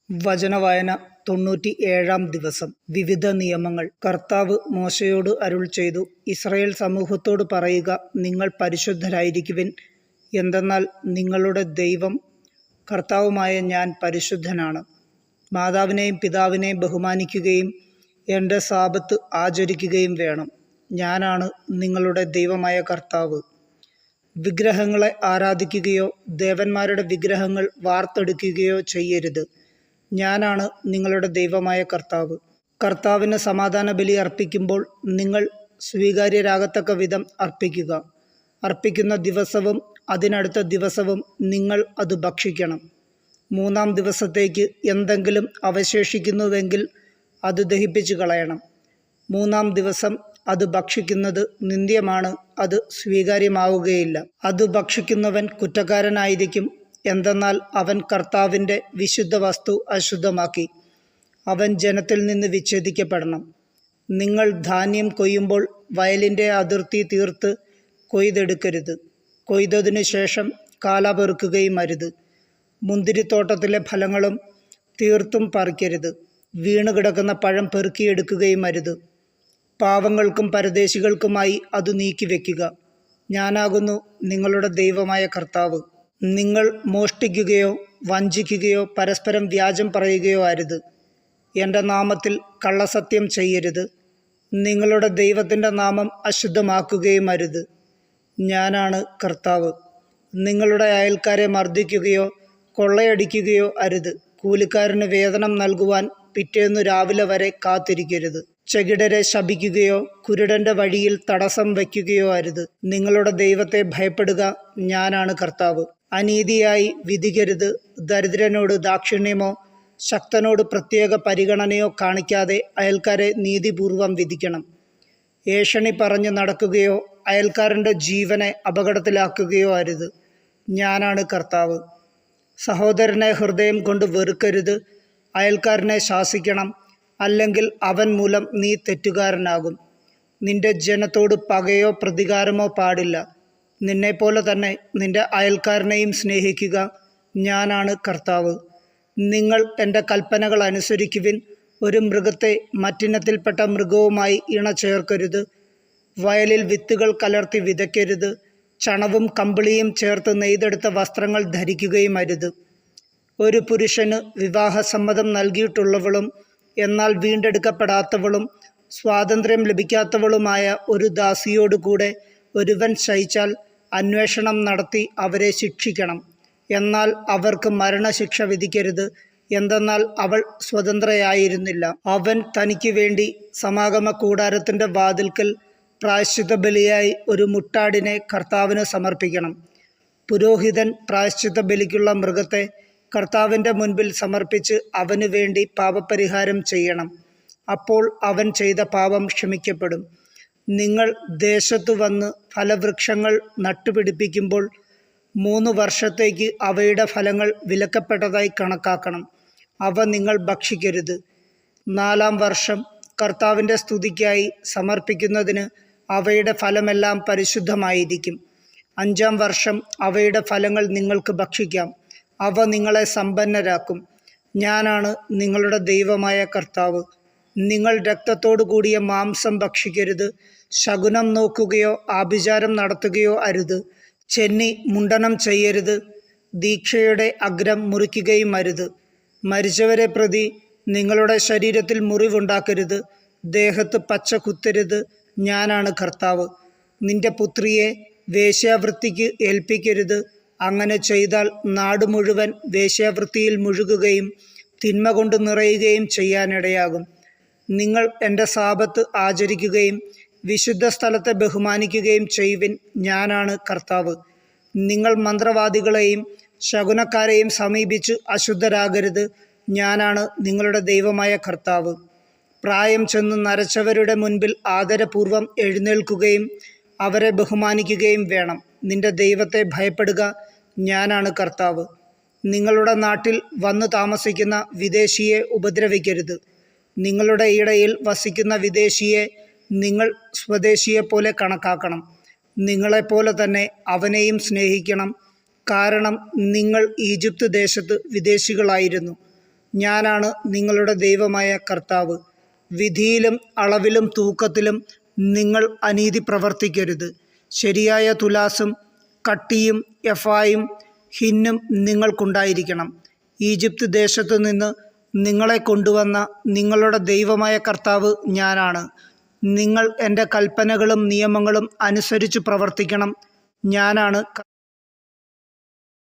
വചനവായന 97-ാം ദിവസം. വിവിധ നിയമങ്ങൾ. കർത്താവ് മോശെയോട് അരുൾ ചെയ്തു, ഇസ്രായേൽ സമൂഹത്തോട് പറയുക, നിങ്ങൾ പരിശുദ്ധരായിരിക്കുവിൻ, എന്തെന്നാൽ നിങ്ങളുടെ ദൈവം കർത്താവുമായ ഞാൻ പരിശുദ്ധനാണ്. മാതാവിനെയും പിതാവിനെയും ബഹുമാനിക്കുകയും എൻ്റെ സാബത്ത് ആചരിക്കുകയും വേണം. ഞാനാണ് നിങ്ങളുടെ ദൈവമായ കർത്താവ്. വിഗ്രഹങ്ങളെ ആരാധിക്കുകയോ ദേവന്മാരുടെ വിഗ്രഹങ്ങൾ വാർത്തെടുക്കുകയോ ചെയ്യരുത്. ഞാനാണ് നിങ്ങളുടെ ദൈവമായ കർത്താവ്. കർത്താവിന് സമാധാന ബലി അർപ്പിക്കുമ്പോൾ നിങ്ങൾ സ്വീകാര്യരാകത്തക്ക വിധം അർപ്പിക്കുക. അർപ്പിക്കുന്ന ദിവസവും അതിനടുത്ത ദിവസവും നിങ്ങൾ അത് ഭക്ഷിക്കണം. 3-ാം ദിവസത്തേക്ക് എന്തെങ്കിലും അവശേഷിക്കുന്നുവെങ്കിൽ അത് ദഹിപ്പിച്ചു കളയണം. 3-ാം ദിവസം അത് ഭക്ഷിക്കുന്നത് നിന്ദ്യമാണ്, അത് സ്വീകാര്യമാവുകയില്ല. അത് ഭക്ഷിക്കുന്നവൻ കുറ്റക്കാരനായിരിക്കും. എന്തെന്നാൽ അവൻ കർത്താവിൻ്റെ വിശുദ്ധ വസ്തു അശുദ്ധമാക്കി. അവൻ ജനത്തിൽ നിന്ന് വിച്ഛേദിക്കപ്പെടണം. നിങ്ങൾ ധാന്യം കൊയ്യുമ്പോൾ വയലിൻ്റെ അതിർത്തി തീർത്ത് കൊയ്തെടുക്കരുത്. കൊയ്തതിനു ശേഷം കാല പെറുക്കുകയും അരുത്. മുന്തിരിത്തോട്ടത്തിലെ ഫലങ്ങളും തീർത്തും പറിക്കരുത്. വീണുകിടക്കുന്ന പഴം പെറുക്കിയെടുക്കുകയും അരുത്. പാവങ്ങൾക്കും പരദേശികൾക്കുമായി അത് നീക്കിവെക്കുക. ഞാനാകുന്നു നിങ്ങളുടെ ദൈവമായ കർത്താവ്. നിങ്ങൾ മോഷ്ടിക്കുകയോ വഞ്ചിക്കുകയോ പരസ്പരം വ്യാജം പറയുകയോ അരുത്. എൻ്റെ നാമത്തിൽ കള്ളസത്യം ചെയ്യരുത്. നിങ്ങളുടെ ദൈവത്തിൻ്റെ നാമം അശുദ്ധമാക്കുകയും അരുത്. ഞാനാണ് കർത്താവ്. നിങ്ങളുടെ അയൽക്കാരെ മർദ്ദിക്കുകയോ കൊള്ളയടിക്കുകയോ അരുത്. കൂലിക്കാരന് വേതനം നൽകുവാൻ പിറ്റേന്നു രാവിലെ വരെ കാത്തിരിക്കരുത്. ചെകിടരെ ശപിക്കുകയോ കുരുടൻ്റെ വഴിയിൽ തടസ്സം വയ്ക്കുകയോ അരുത്. നിങ്ങളുടെ ദൈവത്തെ ഭയപ്പെടുക. ഞാനാണ് കർത്താവ്. അനീതിയായി വിധിക്കരുത്. ദരിദ്രനോട് ദാക്ഷിണ്യമോ ശക്തനോട് പ്രത്യേക പരിഗണനയോ കാണിക്കാതെ അയൽക്കാരെ നീതിപൂർവം വിധിക്കണം. ഏഷണി പറഞ്ഞു നടക്കുകയോ അയൽക്കാരൻ്റെ ജീവനെ അപകടത്തിലാക്കുകയോ അരുത്. ഞാനാണ് കർത്താവ്. സഹോദരനെ ഹൃദയം കൊണ്ട് വെറുക്കരുത്. അയൽക്കാരനെ ശാസിക്കണം, അല്ലെങ്കിൽ അവൻ മൂലം നീ തെറ്റുകാരനാകും. നിന്റെ ജനത്തോട് പകയോ പ്രതികാരമോ പാടില്ല. നിന്നെപ്പോലെ തന്നെ നിന്റെ അയൽക്കാരനെയും സ്നേഹിക്കുക. ഞാനാണ് കർത്താവ്. നിങ്ങൾ എൻ്റെ കൽപ്പനകൾ അനുസരിക്കുവിൻ. ഒരു മൃഗത്തെ മറ്റിനത്തിൽപ്പെട്ട മൃഗവുമായി ഇണ ചേർക്കരുത്. വയലിൽ വിത്തുകൾ കലർത്തി വിതയ്ക്കരുത്. ചണവും കമ്പിളിയും ചേർത്ത് നെയ്തെടുത്ത വസ്ത്രങ്ങൾ ധരിക്കുകയും അരുത്. ഒരു പുരുഷന് വിവാഹസമ്മതം നൽകിയിട്ടുള്ളവളും എന്നാൽ വീണ്ടെടുക്കപ്പെടാത്തവളും സ്വാതന്ത്ര്യം ലഭിക്കാത്തവളുമായ ഒരു ദാസിയോടുകൂടെ ഒരുവൻ ശയിച്ചാൽ അന്വേഷണം നടത്തി അവരെ ശിക്ഷിക്കണം. എന്നാൽ അവർക്ക് മരണശിക്ഷ വിധിക്കരുത്. എന്തെന്നാൽ അവൾ സ്വതന്ത്രയായിരുന്നില്ല. അവൻ തനിക്ക് വേണ്ടി സമാഗമ കൂടാരത്തിൻ്റെ വാതിൽക്കൽ പ്രായശ്ചിത്ത ബലിയായി ഒരു മുട്ടാടിനെ കർത്താവിന് സമർപ്പിക്കണം. പുരോഹിതൻ പ്രായശ്ചിത്ത ബലിക്കുള്ള മൃഗത്തെ കർത്താവിൻ്റെ മുൻപിൽ സമർപ്പിച്ച് അവന് വേണ്ടി പാപപരിഹാരം ചെയ്യണം. അപ്പോൾ അവൻ ചെയ്ത പാപം ക്ഷമിക്കപ്പെടും. നിങ്ങൾ ദേശത്തു വന്ന് ഫലവൃക്ഷങ്ങൾ നട്ടുപിടിപ്പിക്കുമ്പോൾ 3 വർഷത്തേക്ക് അവയുടെ ഫലങ്ങൾ വിലക്കപ്പെട്ടതായി കണക്കാക്കണം. അവ നിങ്ങൾ ഭക്ഷിക്കരുത്. 4-ാം വർഷം കർത്താവിൻ്റെ സ്തുതിക്കായി സമർപ്പിക്കുന്നതിന് അവയുടെ ഫലമെല്ലാം പരിശുദ്ധമായിരിക്കും. 5-ാം വർഷം അവയുടെ ഫലങ്ങൾ നിങ്ങൾക്ക് ഭക്ഷിക്കാം. അവ നിങ്ങളെ സമ്പന്നരാക്കും. ഞാനാണ് നിങ്ങളുടെ ദൈവമായ കർത്താവ്. നിങ്ങൾ രക്തത്തോടു കൂടിയ മാംസം ഭക്ഷിക്കരുത്. ശകുനം നോക്കുകയോ ആഭിചാരം നടത്തുകയോ അരുത്. ചെന്നി മുണ്ഡനം ചെയ്യരുത്. ദീക്ഷയുടെ അഗ്രം മുറിക്കുകയും അരുത്. മരിച്ചവരെ പ്രതി നിങ്ങളുടെ ശരീരത്തിൽ മുറിവുണ്ടാക്കരുത്. ദേഹത്ത് പച്ച കുത്തരുത്. ഞാനാണ് കർത്താവ്. നിന്റെ പുത്രിയെ വേശ്യാവൃത്തിക്ക് ഏൽപ്പിക്കരുത്. അങ്ങനെ ചെയ്താൽ നാട് മുഴുവൻ വേശ്യാവൃത്തിയിൽ മുഴുകുകയും തിന്മ കൊണ്ട് നിറയുകയും ചെയ്യാനിടയാകും. നിങ്ങൾ എൻ്റെ സാബത്ത് ആചരിക്കുകയും വിശുദ്ധ സ്ഥലത്തെ ബഹുമാനിക്കുകയും ചെയ്യുവിൻ. ഞാനാണ് കർത്താവ്. നിങ്ങൾ മന്ത്രവാദികളെയും ശകുനക്കാരെയും സമീപിച്ച് അശുദ്ധരാകരുത്. ഞാനാണ് നിങ്ങളുടെ ദൈവമായ കർത്താവ്. പ്രായം ചെന്ന് നരച്ചവരുടെ മുൻപിൽ ആദരപൂർവം എഴുന്നേൽക്കുകയും അവരെ ബഹുമാനിക്കുകയും വേണം. നിന്റെ ദൈവത്തെ ഭയപ്പെടുക. ഞാനാണ് കർത്താവ്. നിങ്ങളുടെ നാട്ടിൽ വന്നു താമസിക്കുന്ന വിദേശിയെ ഉപദ്രവിക്കരുത്. നിങ്ങളുടെ ഇടയിൽ വസിക്കുന്ന വിദേശിയെ നിങ്ങൾ സ്വദേശിയെപ്പോലെ കണക്കാക്കണം. നിങ്ങളെപ്പോലെ തന്നെ അവനെയും സ്നേഹിക്കണം. കാരണം നിങ്ങൾ ഈജിപ്ത് ദേശത്ത് വിദേശികളായിരുന്നു. ഞാനാണ് നിങ്ങളുടെ ദൈവമായ കർത്താവ്. വിധിയിലും അളവിലും തൂക്കത്തിലും നിങ്ങൾ അനീതി പ്രവർത്തിക്കരുത്. ശരിയായ തുലാസും കട്ടിയും എഫായും ഹിന്നും നിങ്ങൾക്കുണ്ടായിരിക്കണം. ഈജിപ്ത് ദേശത്തു നിന്ന് നിങ്ങളെ കൊണ്ടുവന്ന നിങ്ങളുടെ ദൈവമായ കർത്താവ് ഞാനാണ്. നിങ്ങൾ എൻ്റെ കൽപ്പനകളും നിയമങ്ങളും അനുസരിച്ച് പ്രവർത്തിക്കണം. ഞാനാണ്